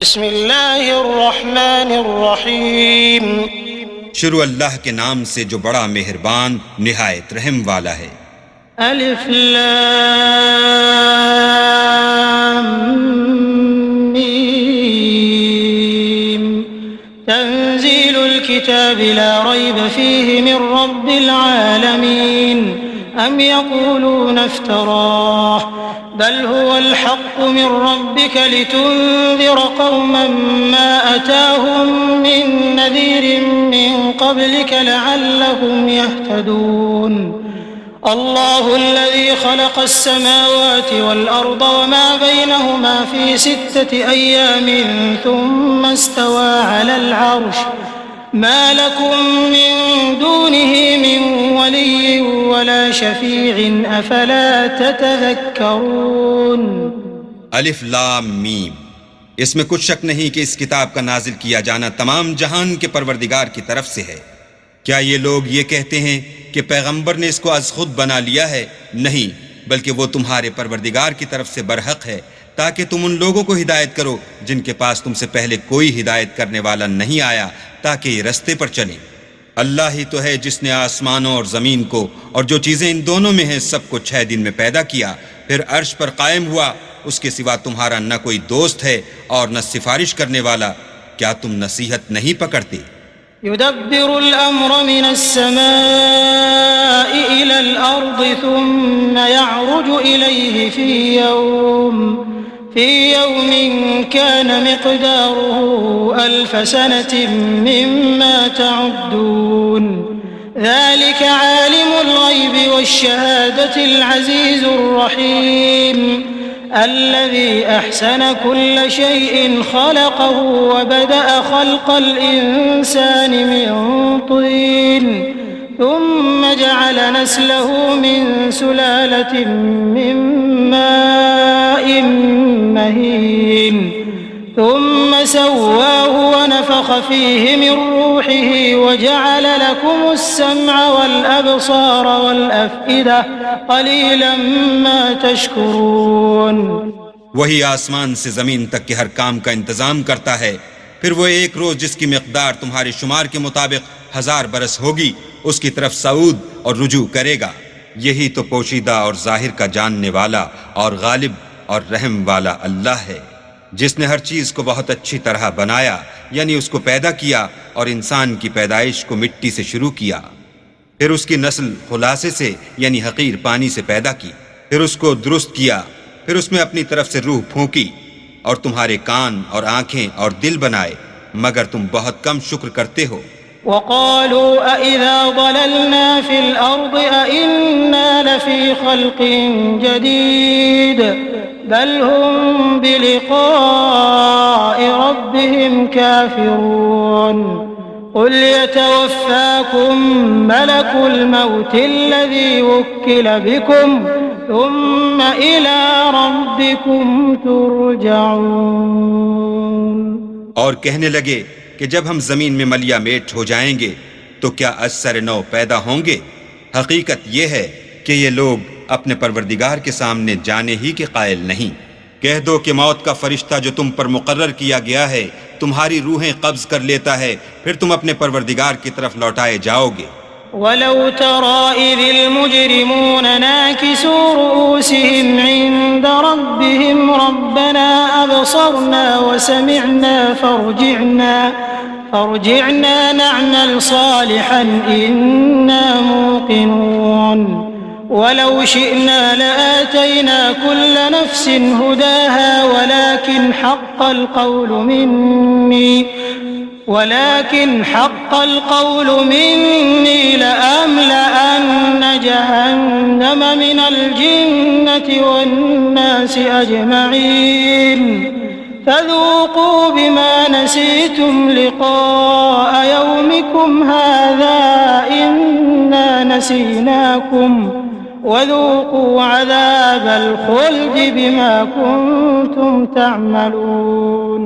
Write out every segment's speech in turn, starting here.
बिस्मिल्लाहिर्रहमानिर्रहीम। शुरू अल्लाह के नाम से जो बड़ा मेहरबान निहायत रहम वाला है। अलिफ लाम मीम तंजीलुल किताबि ला रैब फीहि मिर रब्बिल आलमीन अम यक़ूलून इफ्तराह बल हुवल हक़्क़ु मिर रब्बिका लितुन्ज़िर क़ौमन मा अताहुम मिन नज़ीरिन मिन क़ब्लिका लअल्लहुम यहतदून। अल्लाहुल्लज़ी ख़लक़स्समावाति वल अर्द वमा बैनहुमा फ़ी सित्तति अय्यामिन थुम्मा इस्तवा अलल अर्श मा लकुम मिन दूनिही मिन वलिय्यिन वला शफ़ीइन अफ़ला ततज़क्करून। अलिफ लाम मीम। इसमें कुछ शक नहीं कि इस किताब का नाजिल किया जाना तमाम जहान के परवरदिगार की तरफ से है। क्या ये लोग ये कहते हैं कि पैगंबर ने इसको अज़ खुद बना लिया है? नहीं, बल्कि वो तुम्हारे परवरदिगार की तरफ से बरहक है, ताकि तुम उन लोगों को हिदायत करो जिनके पास तुमसे पहले कोई हिदायत करने वाला नहीं आया, ताकि ये रस्ते पर चलें। अल्लाह ही तो है जिसने आसमानों और ज़मीन को और जो चीज़ें इन दोनों में हैं सबको 6 दिन में पैदा किया, फिर अर्श पर कायम हुआ। उसके सिवा तुम्हारा न कोई दोस्त है और न सिफारिश करने वाला। क्या तुम नसीहत नहीं पकड़ते? युदब्बिरुल अम्र मिनस्समाइ इलल अर्दि थुम्मा यअरुजु इलैहि फ़ी यौमिन कान मिक़दारुहु अल्फ़ सनतिन मिम्मा तअुद्दून। ज़ालिक आलिमुल ग़ैबि वश्शहादतिल अज़ीज़ुर रहीम अल्लज़ी अहसन कुल्ल शैइन ख़लक़हु वबदअ ख़ल्क़ल इंसानि मिन तीन थुम्मा जअल नस्लहु मिन सुलालतिन मिन माइन महीन थुम्मा सव्वाहु वनफ़ख़ फ़ीहि मिन रूहिहि वजअल लकुमुस्समअ वल अबसार वल अफ़इदा क़लीलन मा तशकुरून। वही आसमान से ज़मीन तक के हर काम का इंतज़ाम करता है। फिर वो एक रोज़ जिसकी मिक़दार तुम्हारे शुमार के मुताबिक 1000 बरस होगी, उसकी तरफ सऊद और रुजू करेगा। यही तो पोशीदा और ज़ाहिर का जानने वाला और गालिब और रहम वाला अल्लाह है, जिसने हर चीज़ को बहुत अच्छी तरह बनाया, यानी उसको पैदा किया और इंसान की पैदाइश को मिट्टी से शुरू किया, फिर उसकी नस्ल खुलासे से यानी हकीर पानी से पैदा की, फिर उसको दुरुस्त किया, फिर उसमें अपनी तरफ से रूह फूंकी और तुम्हारे कान और आंखें और दिल बनाए, मगर तुम बहुत कम शुक्र करते हो। वक़ालू अइज़ा ज़ललना फ़िल अर्ज़ अइन्ना लफ़ी ख़ल्क़िन जदीद बल हुम बिलिक़ाइ रब्बिहिम काफ़िरून। क़ुल यतवफ़्फ़ाकुम मलकुल मौतिल्लज़ी वुक्किल बिकुम थुम्मा इला रब्बिकुम तुरजऊन। और कहने लगे कि जब हम जमीन में मलिया मेट हो जाएंगे तो क्या असर नौ पैदा होंगे? हकीकत यह है कि ये लोग अपने परवरदिगार के सामने जाने ही के कायल नहीं। कह दो कि मौत का फरिश्ता जो तुम पर मुकर्रर किया गया है तुम्हारी रूहें कब्ज कर लेता है, फिर तुम अपने परवरदिगार की तरफ लौटाए जाओगे। वलौ तरा इज़िल मुजरिमून नाकिसू रूसिहिम इंद रब्बिहिम रब्बना अबसरना व समिअना फर्जिअना नअमल सालिहन इन्ना मूक़िनून। वलौ शिअना लआतैना कुल्ल नफ्सिन हुदाहा वलाकिन हक़्क़ल क़ौलु मिन्नी लअमलअन्न जहन्नम मिनल जिन्नति वन्नासि अजमईन फ़ज़ूक़ू बिमा नसीतुम लिक़ाअ यौमिकुम हाज़ा इन्ना नसीनाकुम वज़ूक़ू अज़ाबल ख़ुल्दि बिमा कुन्तुम तअमलून।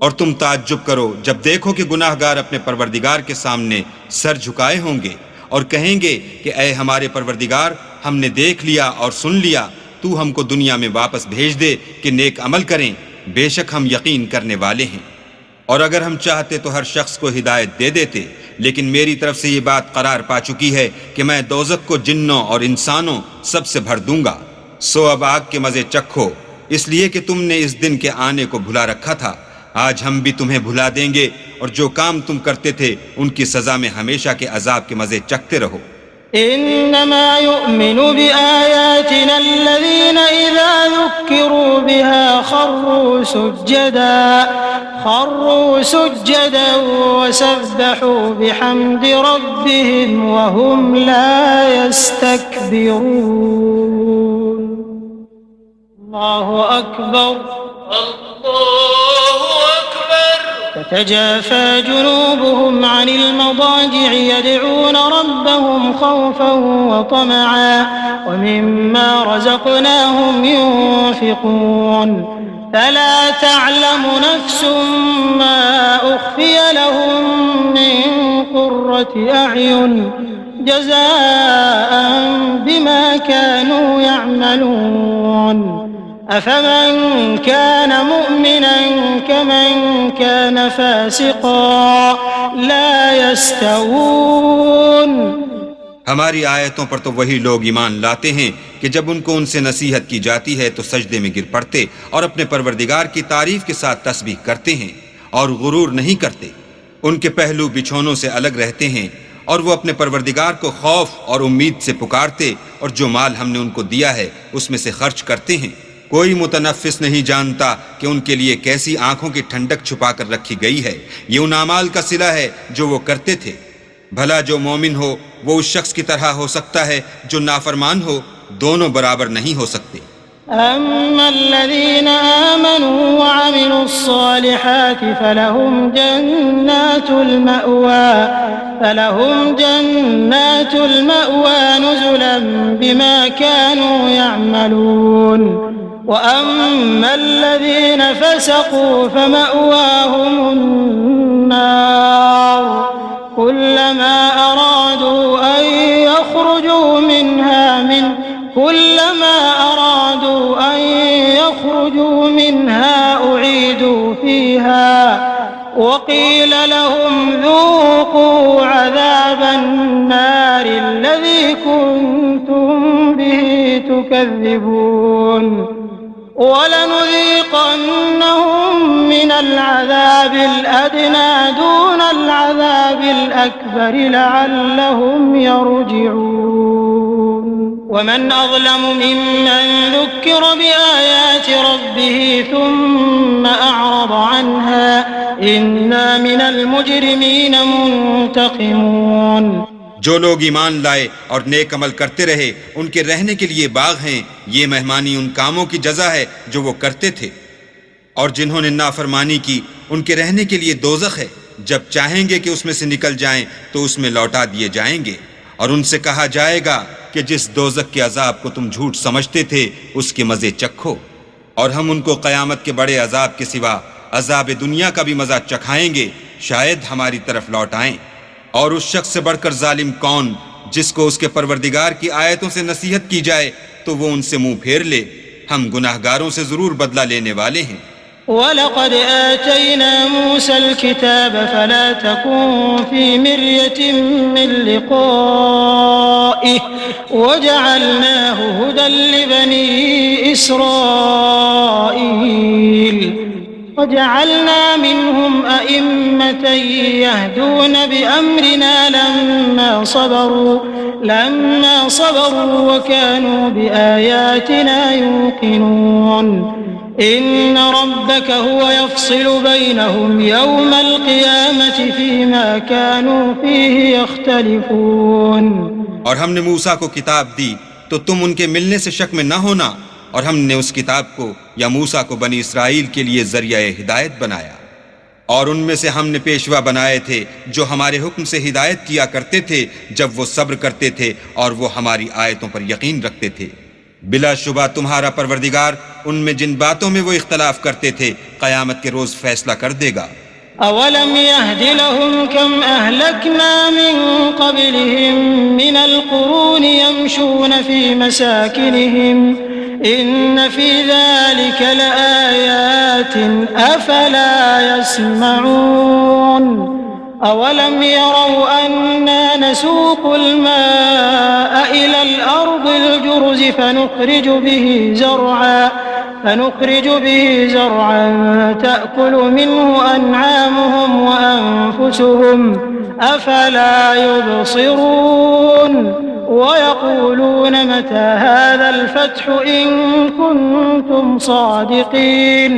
और तुम ताज्जुब करो जब देखो कि गुनाहगार अपने परवरदिगार के सामने सर झुकाए होंगे और कहेंगे कि ऐ हमारे परवरदिगार, हमने देख लिया और सुन लिया, तू हमको दुनिया में वापस भेज दे कि नेक अमल करें। बेशक हम यकीन करने वाले हैं। और अगर हम चाहते तो हर शख्स को हिदायत दे देते, लेकिन मेरी तरफ से ये बात करार पा चुकी है कि मैं दोज़ख को जिन्नों और इंसानों सबसे भर दूंगा। सो अब आग के मजे चखो, इसलिए कि तुमने इस दिन के आने को भुला रखा था। आज हम भी तुम्हें भुला देंगे, और जो काम तुम करते थे उनकी सजा में हमेशा के अजाब के मजे चखते रहो। इन्नमा युमिनु बिआयातिना अल्लज़ीना इज़ा ज़ुक्किरू बिहा खर्रू सुज्जदन वसब्बहू बिहम्दि रब्बिहिम वहुम ला यस्तकबिरून। अल्लाहु अकबर। ततजाफा जुनूबुहुम अनिल मदाजि'i यद'ून रब्बहुम खौफन व तमअन व मिम्मा रज़क़नाहुम युन्फ़िक़ून। फला तअलमु नफ्सुम मा उख़फ़िय लहुम मिन क़ुर्रति अ'युन जज़ाअन बिमा कानू यअमलून। अफमन कान मुअमिनन कमन कान फासिक़ा ला यस्तवून। हमारी आयतों पर तो वही लोग ईमान लाते हैं कि जब उनको उनसे नसीहत की जाती है तो सजदे में गिर पड़ते और अपने परवरदिगार की तारीफ के साथ तस्बीह करते हैं और गुरूर नहीं करते। उनके पहलू बिछौनों से अलग रहते हैं और वो अपने परवरदिगार को खौफ और उम्मीद से पुकारते और जो माल हमने उनको दिया है उसमें से खर्च करते हैं। कोई मुतनफ़िस नहीं जानता कि उनके लिए कैसी आंखों की ठंडक छुपा कर रखी गई है। ये उन अमाल का सिला है जो वो करते थे। भला जो मोमिन हो वो उस शख्स की तरह हो सकता है जो नाफरमान हो, दोनों बराबर नहीं हो सकते। अम्मल्लज़ीना आमनू व अमिलुस्सालिहाति फलहुम जन्नातुल मअवा नुज़ुलन बिमा कानू यअमलून। व अम्मल्लज़ीना फसक़ू फमअवाहुमुन नार कुल्लमा अरादू अन यख़रुजू मिन्हा उईदू फ़ीहा वक़ील लहुम ज़ूक़ू अज़ाबन नारि अल्लज़ी कुन्तुम बिही तुकज़्ज़िबून। वलनुज़ीक़न्नहुम मिनल अज़ाबिल अदना दूनल अज़ाबिल अकबर लअल्लहुम यरजिऊन। वमन अज़लमु मिम्मन ज़ुक्किर बिआयाति रब्बिही थुम्मा अअरज़ अन्हा इन्ना मिनल मुजरिमीन मुंतक़िमून। जो लोग ईमान लाए और नेक अमल करते रहे उनके रहने के लिए बाग हैं। ये मेहमानी उन कामों की जज़ा है जो वो करते थे। और जिन्होंने नाफरमानी की उनके रहने के लिए दोज़ख है। जब चाहेंगे कि उसमें से निकल जाएं तो उसमें लौटा दिए जाएंगे। और उनसे कहा जाएगा कि जिस दोज़ख के अजाब को तुम झूठ समझते थे उसके मज़े चखो। और हम उनको क़यामत के बड़े अजाब के सिवा अजाब दुनिया का भी मज़ा चखाएंगे, शायद हमारी तरफ लौट आएं। और उस शख्स से बढ़कर जालिम कौन जिसको उसके परवरदिगार की आयतों से नसीहत की जाए तो वो उनसे मुंह फेर ले। हम गुनाहगारों से ज़रूर बदला लेने वाले हैं। वलक़द आतैना मूसल किताब फला तकुन फ़ी मिर्यतिन मिन लिक़ाइहि वजअलनाहु हुदन लिबनी इस्राईल वजअलना मिनहुम अइम्मतन यहदून बिअम्रिना लम्मा सबरू वकानू बिआयातिना यूक़िनून। इन्न रब्बक हुवा यफ़्सिलु बैनहुम यौमल क़ियामति फ़ीमा कानू फ़ीहि यख़्तलिफ़ून। और हमने मूसा को किताब दी तो तुम उनके मिलने से शक में न होना। और हमने उस किताब को या मूसा को बनी इसराइल के लिए ज़रिया हिदायत बनाया। और उनमें से हमने पेशवा बनाए थे जो हमारे हुक्म से हिदायत किया करते थे जब वो सब्र करते थे और वो हमारी आयतों पर यकीन रखते थे। बिलाशुबा तुम्हारा परवरदिगार उनमें जिन बातों में वो इख्तलाफ करते थे क़यामत के रोज़ फैसला कर देगा। अवलम यहदि लहुम कम अहलकना मिन क़ब्लिहिम मिनल क़ुरूनि यमशून फ़ी मसाकिनिहिम इन्न फी ज़ालिका लआयातिन अफला यस्मऊन अवलम यरौ अन्ना नसूकुल माअ इलल अर्दिल जुरज़ فنخرج به زرعا تأكل منه أنعامهم وأنفسهم أفلا يبصرون ويقولون متى هذا الفتح إن كنتم صادقين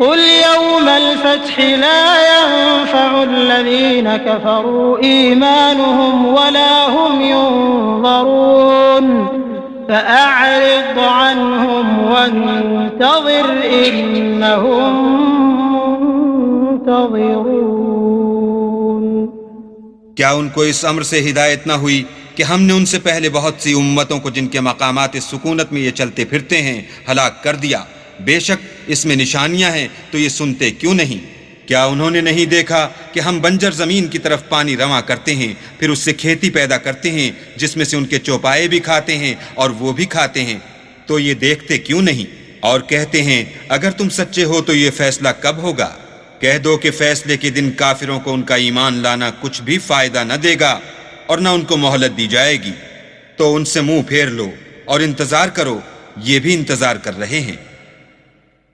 قل يوم الفتح لا ينفع الذين كفروا إيمانهم ولا هم ينظرون فأعرض عنهم وانتظر إنهم منتظرون। क्या उनको इस अम्र से हिदायत न हुई कि हमने उनसे पहले बहुत सी उम्मतों को जिनके मकामात इस सुकूनत में ये चलते फिरते हैं हलाक कर दिया। बेशक इसमें निशानियां हैं, तो ये सुनते क्यों नहीं? क्या उन्होंने नहीं देखा कि हम बंजर ज़मीन की तरफ पानी रवां करते हैं, फिर उससे खेती पैदा करते हैं जिसमें से उनके चौपाए भी खाते हैं और वो भी खाते हैं, तो ये देखते क्यों नहीं? और कहते हैं अगर तुम सच्चे हो तो ये फैसला कब होगा? कह दो कि फैसले के दिन काफिरों को उनका ईमान लाना कुछ भी फायदा न देगा और न उनको मोहलत दी जाएगी। तो उनसे मुंह फेर लो और इंतजार करो, ये भी इंतजार कर रहे हैं।